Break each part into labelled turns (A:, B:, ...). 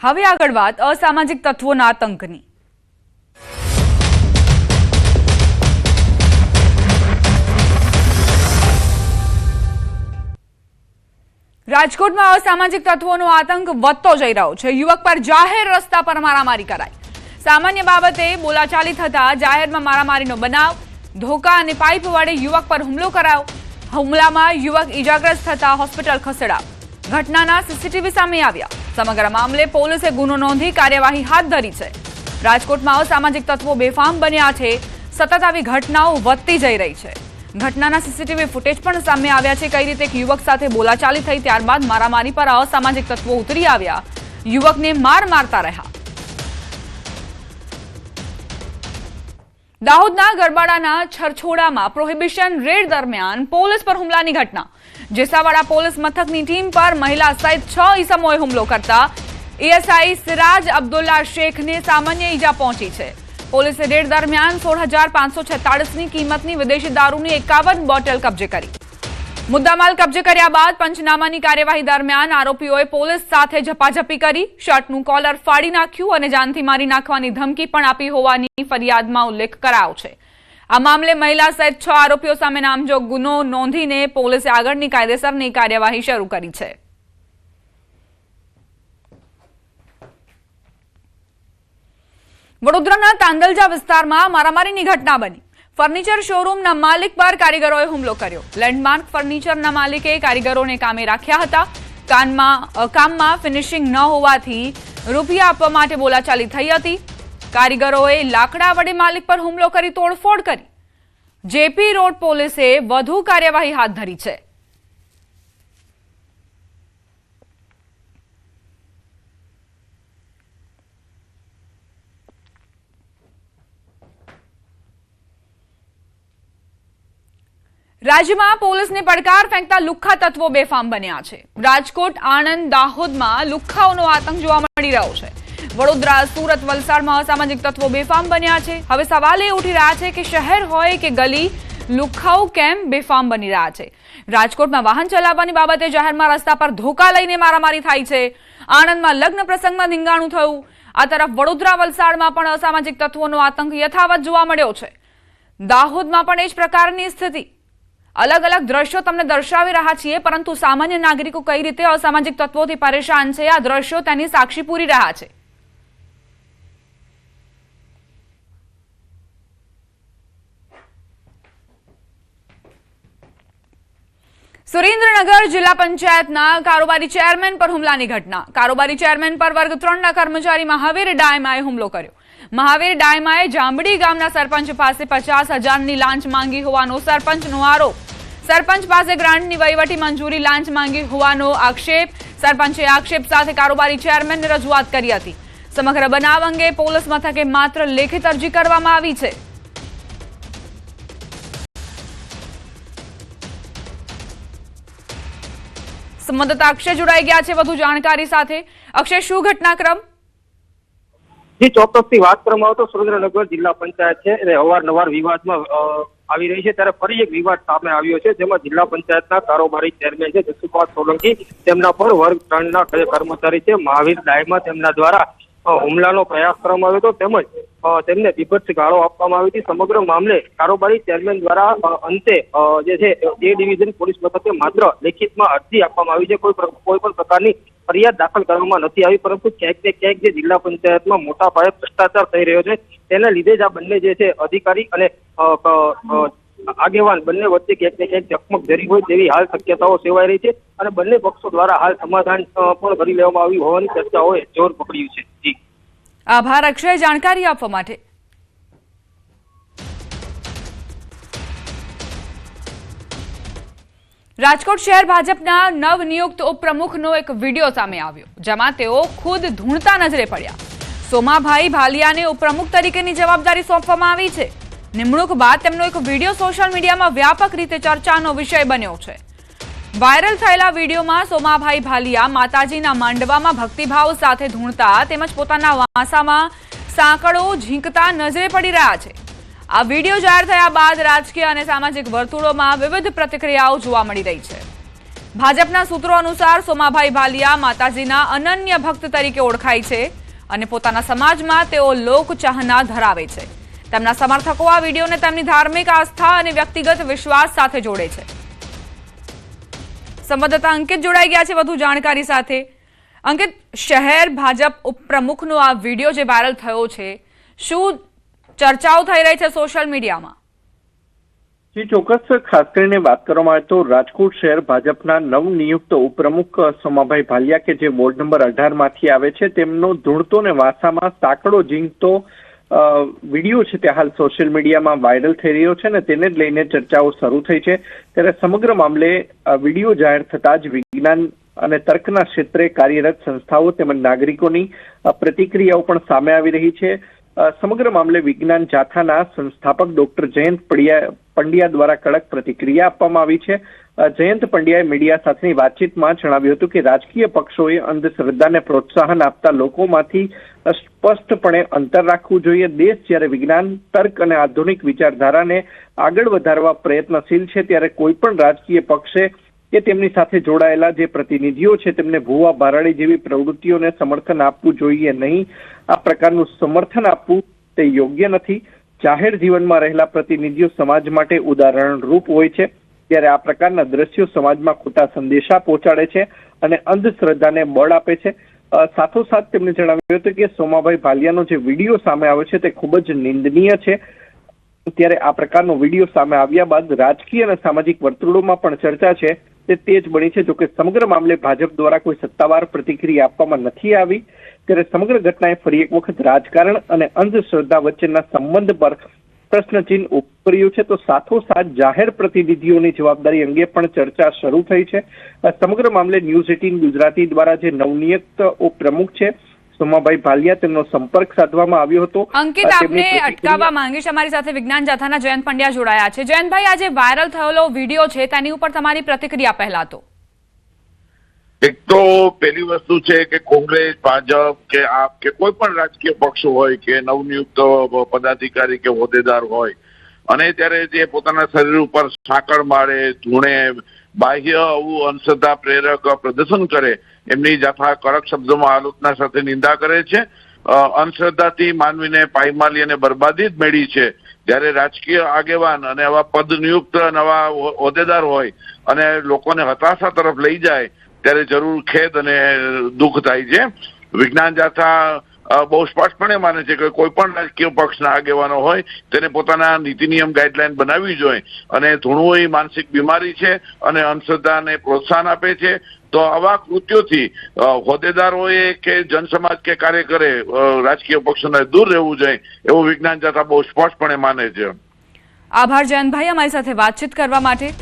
A: હવે આગળ વાત અસામાજિક તત્વોના આતંકની। રાજકોટમાં અસામાજિક તત્વોનો આતંક વધતો જઈ રહ્યો છે। યુવક પર જાહેર રસ્તા પર મારામારી કરાઈ। સામાન્ય બાબતે બોલાચાલી થતા જાહેરમાં મારામારીનો બનાવ। ધોકા અને પાઇપ વડે યુવક પર હુમલો કરાયો। હુમલામાં યુવક ઈજાગ્રસ્ત થતા હોસ્પિટલ ખસેડાયો। ઘટનાના સીસીટીવી સામે આવ્યા। સમગ્ર મામલે પોલીસે ગુનો નોંધી કાર્યવાહી હાથ ધરી છે। રાજકોટમાં અસામાજિક તત્વો બેફામ બન્યા છે। સતત આવી ઘટનાઓ વધતી જઈ રહી છે। ઘટનાના સીસીટીવી ફૂટેજ પણ સામે આવ્યા છે। કઈ રીતે એક યુવક સાથે બોલાચાલી થઈ, ત્યારબાદ મારામારી પર અસામાજિક તત્વો ઉતરી આવ્યા, યુવકને માર મારતા રહ્યા। દાહોદના ગરબાડાના છરછોડામાં પ્રોહિબિશન રેડ દરમિયાન પોલીસ પર હુમલાની ઘટના। જેસાવાડા પોલીસ મથકની ટીમ પર મહિલા સહિત 6 ઈસમોએ હુમલો કરતા એએસઆઈ સિરાજ અબ્દુલ્લા શેખને સામાન્ય ઈજા પહોંચી છે। પોલીસે રેડ દરમિયાન 16,546ની કિંમતની વિદેશી દારૂની 51 બોટલ કબજે કરી। મુદ્દામાલ કબજે કર્યા બાદ પંચનામાની કાર્યવાહી દરમિયાન આરોપીઓએ પોલીસ સાથે ઝપાઝપી કરી। શર્ટનું કોલર ફાડી નાખ્યું અને જાનથી મારી નાખવાની ધમકી પણ આપી હોવાની ફરિયાદમાં ઉલ્લેખ કરાયો છે। આ મામલે મહિલા સહિત 6 આરોપીઓ સામે નામજોગ ગુનો નોંધીને પોલીસે આગળની કાયદેસરની કાર્યવાહી શરૂ કરી છે। વડોદરાના તાંદલજા વિસ્તારમાં મારામારીની ઘટના બની। ફર્નિચર શોરૂમના માલિક પર કારીગરોએ હુમલો કર્યો। લેન્ડમાર્ક ફર્નિચરના માલિકે કારીગરોને કામે રાખ્યા હતા। કામમાં ફિનિશિંગ ન હોવાથી રૂપિયા આપવા માટે બોલાચાલી થઈ હતી। કારીગરોએ લાકડા વડે માલિક પર હુમલો કરી તોડફોડ કરી। જેપી રોડ પોલીસે વધુ કાર્યવાહી હાથ ધરી છે। રાજ્યમાં પોલીસને પડકાર ફેંકતા લુખ્ખા તત્વો બેફામ બન્યા છે। રાજકોટ, આણંદ, દાહોદમાં લુખ્ખાઓનો આતંક જોવા મળી રહ્યો છે। વડોદરા, સુરત, વલસાડમાં અસામાજિક તત્વો બેફામ બન્યા છે। હવે સવાલ એ ઉઠી રહ્યા છે કે શહેર હોય કે ગલી, લુખ્ખાઓ કેમ બેફામ બની રહ્યા છે। રાજકોટમાં વાહન ચલાવવાની બાબતે જાહેરમાં રસ્તા પર ધોકા લઈને મારામારી થાય છે। આણંદમાં લગ્ન પ્રસંગમાં ધીંગાણું થયું। આ તરફ વડોદરા, વલસાડમાં પણ અસામાજિક તત્વોનો આતંક યથાવત જોવા મળ્યો છે। દાહોદમાં પણ એ જ પ્રકારની સ્થિતિ। अलग अलग दृश्यों तमने दर्शावी रहा छीए, परंतु सामान्य नागरिको कई रीते असामाजिक तत्वोथी परेशान छे। आ दृश्यों तेनी साक्षी पूरी रहा छे। सुरेन्द्रनगर जिला पंचायतना कारोबारी चेरमेन पर हुमलानी घटना। कारोबारी चेरमेन पर वर्ग 3 कर्मचारी महावीर डायमाए हुमलो कर्यो। महावीर डायमाए जांबड़ी गामना सरपंच पासे 50,000 लांच मांगी होवानो सरपंचनो आरोप। सरपंच पासे ग्रांटनी वहीवटी मंजूरी लांच मांगी होवानो आक्षेप। सरपंचे आक्षेप साथे कारोबारी चेरमेनने रजूआत करी हती। समग्र बनाव अंगे पोलीस मथके मात्र लेखित अरजी करवामां आवी छे। संवाददाता अक्षय जोड़ाई गया है વધુ જાણકારી સાથે। અક્ષય, શું ઘટનાક્રમ?
B: जी ચોક્કસથી વાત કરવામાં આવે તો સુરેન્દ્રનગર જિલ્લા પંચાયત છે એ અવારનવાર વિવાદમાં આવી રહી છે, ત્યારે ફરી એક વિવાદ સામે આવ્યો છે, જેમાં જિલ્લા પંચાયતના કારોબારી ચેરમેન છે જસુભાઈ સોલંકી, તેમના પર વર્ગ 3ના કર્મચારી છે મહાવીર ડાયમા, તેમના द्वारा હુમલાનો પ્રયાસ કરવામાં આવ્યો હતો, તેમજ તેમને વિભત્સ ગાળો આપવામાં આવી હતી। સમગ્ર મામલે કારોબારી ચેરમેન દ્વારા અંતે જે છે એ ડિવિઝન પોલીસ મથકે માત્ર લેખિતમાં અરજી આપવામાં આવી છે। કોઈ પણ પ્રકારની ફરિયાદ દાખલ કરવામાં નથી આવી, પરંતુ ક્યાંક ને ક્યાંક જે જિલ્લા પંચાયતમાં મોટા પાયે ભ્રષ્ટાચાર થઈ રહ્યો છે, તેના લીધે જ આ બંને જે છે અધિકારી અને આગેવાન બંને વચ્ચે ક્યાંક ને ક્યાંક ચકમક જરી હોય તેવી હાલ શક્યતાઓ સેવાઈ રહી છે, અને બંને પક્ષો દ્વારા હાલ સમાધાન પણ કરી લેવામાં આવ્યું હોવાની ચર્ચાઓએ જોર પકડ્યું છે। જી
A: આભાર અક્ષય, જાણકારી આપવા માટે। રાજકોટ શહેર ભાજપના નવનિયુક્ત ઉપપ્રમુખનો એક વિડીયો સામે આવ્યો, જેમાં તેઓ ખુદ ધૂણતા નજરે પડ્યા। સોમાભાઈ ભાલિયાને ઉપપ્રમુખ તરીકેની જવાબદારી સોંપવામાં આવી છે। નિમણૂક બાદ તેમનો એક વિડીયો સોશિયલ મીડિયામાં વ્યાપક રીતે ચર્ચાનો વિષય બન્યો છે। વાયરલ થયેલા વિડીયોમાં સોમાભાઈ ભાલિયા માતાજીના માંડવામાં ભક્તિભાવ સાથે ધૂણતા તેમજ પોતાના વાંસામાં સાંકળો ઝીંકતા નજરે પડી રહ્યા છે। આ વિડીયો જાહેર થયા બાદ રાજકીય અને સામાજિક વર્તુળોમાં વિવિધ પ્રતિક્રિયાઓ જોવા મળી રહી છે। ભાજપના સૂત્રો અનુસાર સોમાભાઈ ભાલિયા માતાજીના અનન્ય ભક્ત તરીકે ઓળખાય છે અને પોતાના સમાજમાં તેઓ લોકચાહના ધરાવે છે. તેમના સમર્થકો આ વિડીયોને તેમની ધાર્મિક આસ્થા અને વ્યક્તિગત વિશ્વાસ સાથે જોડે છે. સંવાદદાતા અંકિત જોડાઈ ગયા છે વધુ જાણકારી સાથે. અંકિત, શહેર ભાજપ ઉપપ્રમુખનો આ વિડીયો જે વાયરલ થયો છે, શું ચર્ચાઓ થઈ રહી છે સોશિયલ મીડિયામાં?
C: જી ચોક્કસ. ખાસ કરીને વાત કરવામાં આવે તો રાજકોટ શહેર ભાજપના નવનિયુક્ત ઉપપ્રમુખ સોમાભાઈ ભાલિયા કે જે વોર્ડ નંબર 18 માંથી આવે છે, તેમનો ધૂણતો ને વાસામાં સાંકડો ઝીંકતો વિડીયો છે તે હાલ સોશિયલ મીડિયામાં વાયરલ થઈ રહ્યો છે ને તેને જ લઈને ચર્ચાઓ શરૂ થઈ છે. ત્યારે સમગ્ર મામલે વિડીયો જાહેર થતા જ વિજ્ઞાન અને તર્કના ક્ષેત્રે કાર્યરત સંસ્થાઓ તેમજ નાગરિકોની પ્રતિક્રિયાઓ પણ સામે આવી રહી છે. સમગ્ર મામલે વિજ્ઞાન જાથાના સંસ્થાપક ડોક્ટર જયંત પંડ્યા દ્વારા કડક પ્રતિક્રિયા આપવામાં આવી છે. જયંત પંડ્યાએ મીડિયા સાથેની વાતચીતમાં જણાવ્યું હતું કે રાજકીય પક્ષોએ અંધશ્રદ્ધાને પ્રોત્સાહન આપતા લોકોમાંથી સ્પષ્ટપણે અંતર રાખવું જોઈએ. દેશ જ્યારે વિજ્ઞાન, તર્ક અને આધુનિક વિચારધારાને આગળ વધારવા પ્રયત્નશીલ છે, ત્યારે કોઈ પણ રાજકીય પક્ષે કે તેમની સાથે જોડાયેલા જે પ્રતિનિધિઓ છે તેમને ભૂવા ભારાડી જેવી પ્રવૃત્તિઓને સમર્થન આપવું જોઈએ નહીં. આ પ્રકારનું સમર્થન આપવું તે યોગ્ય નથી. જાહેર જીવનમાં રહેલા પ્રતિનિધિઓ સમાજ માટે ઉદાહરણરૂપ હોય છે, ત્યારે આ પ્રકારના દ્રશ્યો સમાજમાં ખોટા સંદેશા પહોંચાડે છે અને અંધશ્રદ્ધાને બળ આપે છે. સાથોસાથ તેમણે જણાવ્યું હતું કે સોમાભાઈ ભાલિયાનો જે વિડીયો સામે આવ્યો છે તે ખૂબ જ નિંદનીય છે. ત્યારે આ પ્રકારનો વિડીયો સામે આવ્યા બાદ રાજકીય અને સામાજિક વર્તુળોમાં પણ ચર્ચા છે તે તેજ બની છે. જોકે સમગ્ર મામલે ભાજપ દ્વારા કોઈ સત્તાવાર પ્રતિક્રિયા આપવામાં નથી આવી. ત્યારે સમગ્ર ઘટનાએ ફરી એક વખત રાજકારણ અને અંધશ્રદ્ધા વચ્ચેના સંબંધ પર પ્રશ્નચિહ્ન ઉભું કર્યું છે. તો સાથોસાથ જાહેર પ્રતિનિધિઓની જવાબદારી અંગે પણ ચર્ચા શરૂ થઈ છે. સમગ્ર મામલે ન્યૂઝ 18 ગુજરાતી દ્વારા જે નવનિયુક્ત ઉપપ્રમુખ છે સોમાભાઈ ભાલિયા, તેમનો સંપર્ક સાધવામાં આવ્યો હતો.
A: અંકિત, આપને અટકાવવા માંગીશ. અમારી સાથે વિજ્ઞાન જાથાના જયંત પંડ્યા જોડાયા છે. જયંતભાઈ, આ જે વાયરલ થયેલો વિડીયો છે તેની ઉપર તમારી પ્રતિક્રિયા પહેલા તો.
D: એક તો પહેલી વસ્તુ છે કે કોંગ્રેસ, ભાજપ કે આપ કે કોઈ પણ રાજકીય પક્ષ હોય કે નવનિયુક્ત પદાધિકારી કે હોદ્દેદાર હોય અને ત્યારે જે પોતાના શરીર ઉપર સાંકળ મારે, ધૂણે, બાહ્ય આવું અંધશ્રદ્ધા પ્રેરક પ્રદર્શન કરે, એમની જાથા કડક શબ્દોમાં આલોચના સાથે નિંદા કરે છે. અંધશ્રદ્ધાથી માનવીને પાયમાલી અને બરબાદી જ મેળી છે. જ્યારે રાજકીય આગેવાન અને આવા પદ નિયુક્ત નવા હોદ્દેદાર હોય અને લોકોને હતાશા તરફ લઈ જાય ત્યારે જરૂર ખેદ અને દુઃખ થાય છે. વિજ્ઞાન જાથા બહુ સ્પષ્ટપણે માને છે કે કોઈ પણ રાજકીય પક્ષના આગેવાનો હોય તેને પોતાના નીતિ નિયમ ગાઈડલાઈન બનાવવી જોઈએ અને ધૂણવું એ માનસિક બીમારી છે અને અંધશ્રદ્ધાને પ્રોત્સાહન આપે છે. તો આવા કૃત્યોથી હોદ્દેદારોએ કે જનસમાજ કે કાર્યકરે રાજકીય પક્ષોને દૂર રહેવું જોઈએ એવું વિજ્ઞાન જાથા બહુ સ્પષ્ટપણે માને છે.
A: આભાર જયંતભાઈ અમારી સાથે વાતચીત કરવા માટે.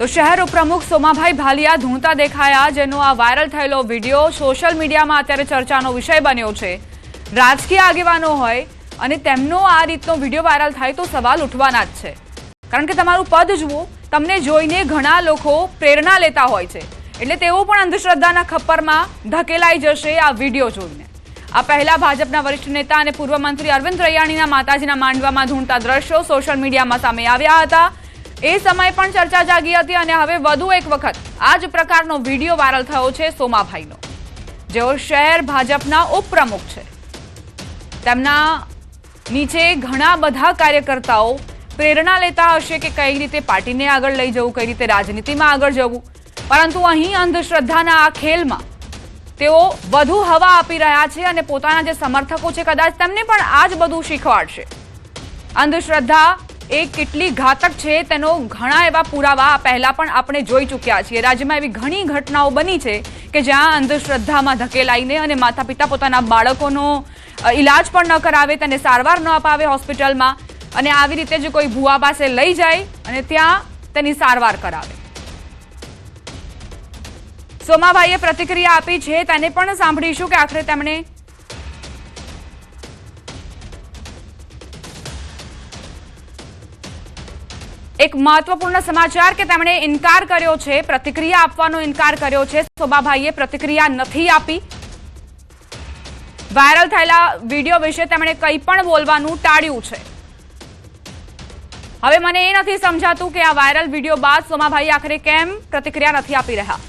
A: તો શહેર ઉપપ્રમુખ સોમાભાઈ ભાલિયા ધૂણતા દેખાયા, જેનો આ વાયરલ થયેલો વિડીયો સોશિયલ મીડિયામાં અત્યારે ચર્ચાનો વિષય બન્યો છે. રાજકીય આગેવાનો હોય અને તેમનો આ રીતનો વિડીયો વાયરલ થાય તો સવાલ ઉઠવાના જ છે. કારણ કે તમારું પદ જુઓ, તમને જોઈને ઘણા લોકો પ્રેરણા લેતા હોય છે, એટલે તેઓ પણ અંધશ્રદ્ધાના ખપ્પરમાં ધકેલાઈ જશે આ વિડીયો જોઈને. આ પહેલા ભાજપના વરિષ્ઠ નેતા અને પૂર્વ મંત્રી અરવિંદ રૈયાણીના માતાજીના માંડવામાં ધૂણતા દ્રશ્યો સોશિયલ મીડિયામાં સામે આવ્યા હતા. એ સમય પણ ચર્ચા જાગી હતી અને હવે વધુ એક વખત આ જ પ્રકારનો વિડીયો વાયરલ થયો છે સોમાભાઈનો, જેઓ શહેર ભાજપના ઉપપ્રમુખ છે. તેમના નીચે ઘણા બધા કાર્યકર્તાઓ પ્રેરણા લેતા હશે કે કઈ રીતે પાર્ટીને આગળ લઈ જવું, કઈ રીતે રાજનીતિમાં આગળ જવું, પરંતુ અહીં અંધશ્રદ્ધાના આ ખેલમાં તેઓ વધુ હવા આપી રહ્યા છે અને પોતાના જે સમર્થકો છે કદાચ તેમને પણ આ જ બધું શીખવાડશે. અંધશ્રદ્ધા એ કેટલી ઘાતક છે તેનો ઘણા એવા પુરાવા પહેલા પણ આપણે જોઈ ચૂક્યા છીએ. રાજ્યમાં એવી ઘણી ઘટનાઓ બની છે કે જ્યાં અંધશ્રદ્ધામાં ધકેલાઈને અને માતા પિતા પોતાના બાળકોનો ઈલાજ પણ ન કરાવે, તેને સારવાર ન અપાવે હોસ્પિટલમાં, અને આવી રીતે જ કોઈ ભુવા પાસે લઈ જાય અને ત્યાં તેની સારવાર કરાવે. સોમાભાઈએ પ્રતિક્રિયા આપી છે, તેને પણ સાંભળીશું કે આખરે તેમણે એક મહત્વપૂર્ણ સમાચાર કે તેમણે ઇનકાર કર્યો છે, પ્રતિક્રિયા આપવાનો ઇનકાર કર્યો છે. સોમાભાઈએ પ્રતિક્રિયા નથી આપી. વાયરલ થયેલા વિડીયો વિશે તેમણે કંઈ પણ બોલવાનું ટાળ્યું છે. હવે મને એ નથી સમજાતું કે આ વાયરલ વિડીયો બાદ સોમાભાઈ આખરે કેમ પ્રતિક્રિયા નથી આપી રહ્યા.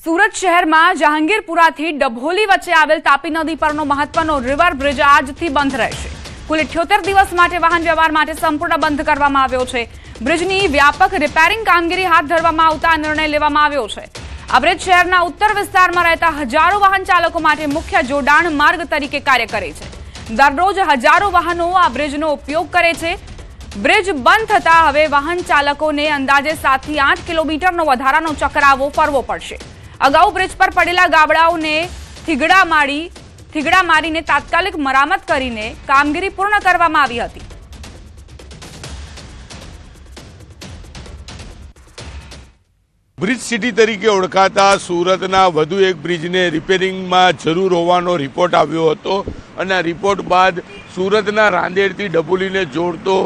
A: સુરત શહેરમાં જહાંગીરપુરાથી ડભોલી વચ્ચે આવેલ તાપી નદી પરનો મહત્વનો રિવર બ્રિજ આજથી બંધ રહેશે. કુલ 78 દિવસ માટે વાહન વ્યવહાર માટે સંપૂર્ણ બંધ કરવામાં આવ્યો છે. બ્રિજની વ્યાપક રિપેરિંગ કામગીરી હાથ ધરવામાં આવતા નિર્ણય લેવામાં આવ્યો છે. આ બ્રિજ શહેરના ઉત્તર વિસ્તારમાં રહેતા હજારો વાહન ચાલકો માટે મુખ્ય જોડાણ માર્ગ તરીકે કાર્ય કરે છે. દરરોજ હજારો વાહનો આ બ્રિજનો ઉપયોગ કરે છે. બ્રિજ બંધ થતા હવે વાહન ચાલકોને અંદાજે 7 થી 8 કિલોમીટરનો વધારાનો ચક્રાવો ફરવો પડશે. અગાઉ બ્રિજ પર પડેલા ગાબડાઓને થીગડા મારીને તાત્કાલિક મરામત કરીને કામગીરી પૂર્ણ કરવામાં આવી હતી.
E: બ્રિજ સિટી તરીકે ઓળખાતા સુરતના વધુ એક બ્રિજને રિપેરિંગમાં જરૂર હોવાનો રિપોર્ટ આવ્યો હતો અને આ રિપોર્ટ બાદ સુરતના રાંદેરથી ડભોલીને જોડતો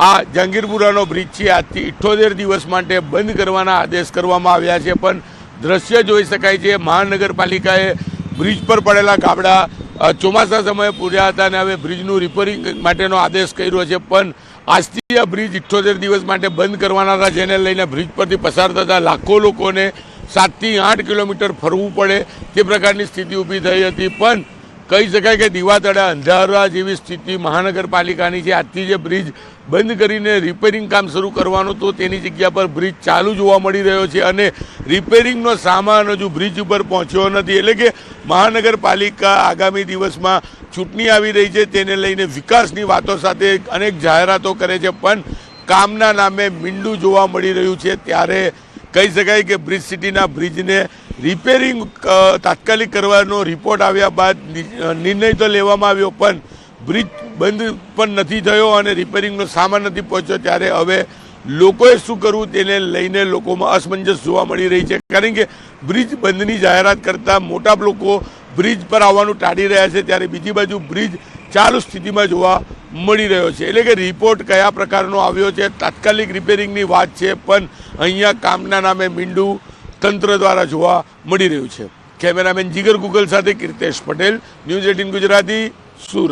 E: આ જહાંગીરપુરાનો બ્રિજ છે આજથી 78 દિવસ માટે બંધ કરવાના આદેશ કરવામાં આવ્યા છે. પણ દ્રશ્ય જોઈ શકાય છે, મહાનગરપાલિકાએ બ્રિજ પર પડેલા ગાબડા ચોમાસા સમયે પૂર્યા હતા અને હવે બ્રિજનું રિપેરિંગ માટેનો આદેશ કર્યો છે. પણ આજથી આ બ્રિજ 78 દિવસ માટે બંધ કરવાના હતા, જેને લઈને બ્રિજ પરથી પસાર થતા લાખો લોકોને 7 થી 8 કિલોમીટર ફરવું પડે તે પ્રકારની સ્થિતિ ઊભી થઈ હતી. પણ કહી શકાય કે દીવાતળે અંધારા જેવી સ્થિતિ મહાનગરપાલિકાની છે. આજથી જે બ્રિજ બંધ કરીને રિપેરિંગ કામ શરૂ કરવાનું તો તેની જગ્યા પર બ્રિજ ચાલુ જોવા મળી રહ્યો છે અને રિપેરિંગનો સામાન હજુ બ્રિજ ઉપર પહોંચ્યો નથી. એટલે કે મહાનગરપાલિકા આગામી દિવસમાં ચૂંટણી આવી રહી છે, તેને લઈને વિકાસની વાતો સાથે અનેક જાહેરાતો કરે છે, પણ કામના નામે મીંડું જોવા મળી રહ્યું છે. ત્યારે કહી શકાય કે બ્રિજ સિટીના બ્રિજને રિપેરિંગ તાત્કાલિક કરવાનો રિપોર્ટ આવ્યા બાદ નિર્ણય તો લેવામાં આવ્યો, પણ બ્રિજ બંધ પણ નથી થયો અને રિપેરિંગનો સામાન નથી પહોંચ્યો. ત્યારે હવે લોકોએ શું કરવું તેને લઈને લોકોમાં અસમંજસ જોવા મળી રહી છે. કારણ કે બ્રિજ બંધની જાહેરાત કરતા મોટા લોકો બ્રિજ પર આવવાનું ટાળી રહ્યા છે, ત્યારે બીજી બાજુ બ્રિજ ચાલુ સ્થિતિમાં જોવા મળી રહ્યો છે. એટલે કે રિપોર્ટ કયા પ્રકારનો આવ્યો છે, તાત્કાલિક રિપેરિંગની વાત છે, પણ અહીંયા કામના નામે મીંડું તંત્ર દ્વારા જોવા મળી રહ્યું છે. કેમેરામેન જીગર ગુગલ સાથે કીર્તેશ પટેલ, ન્યૂઝ 18 ગુજરાતી, સુરત.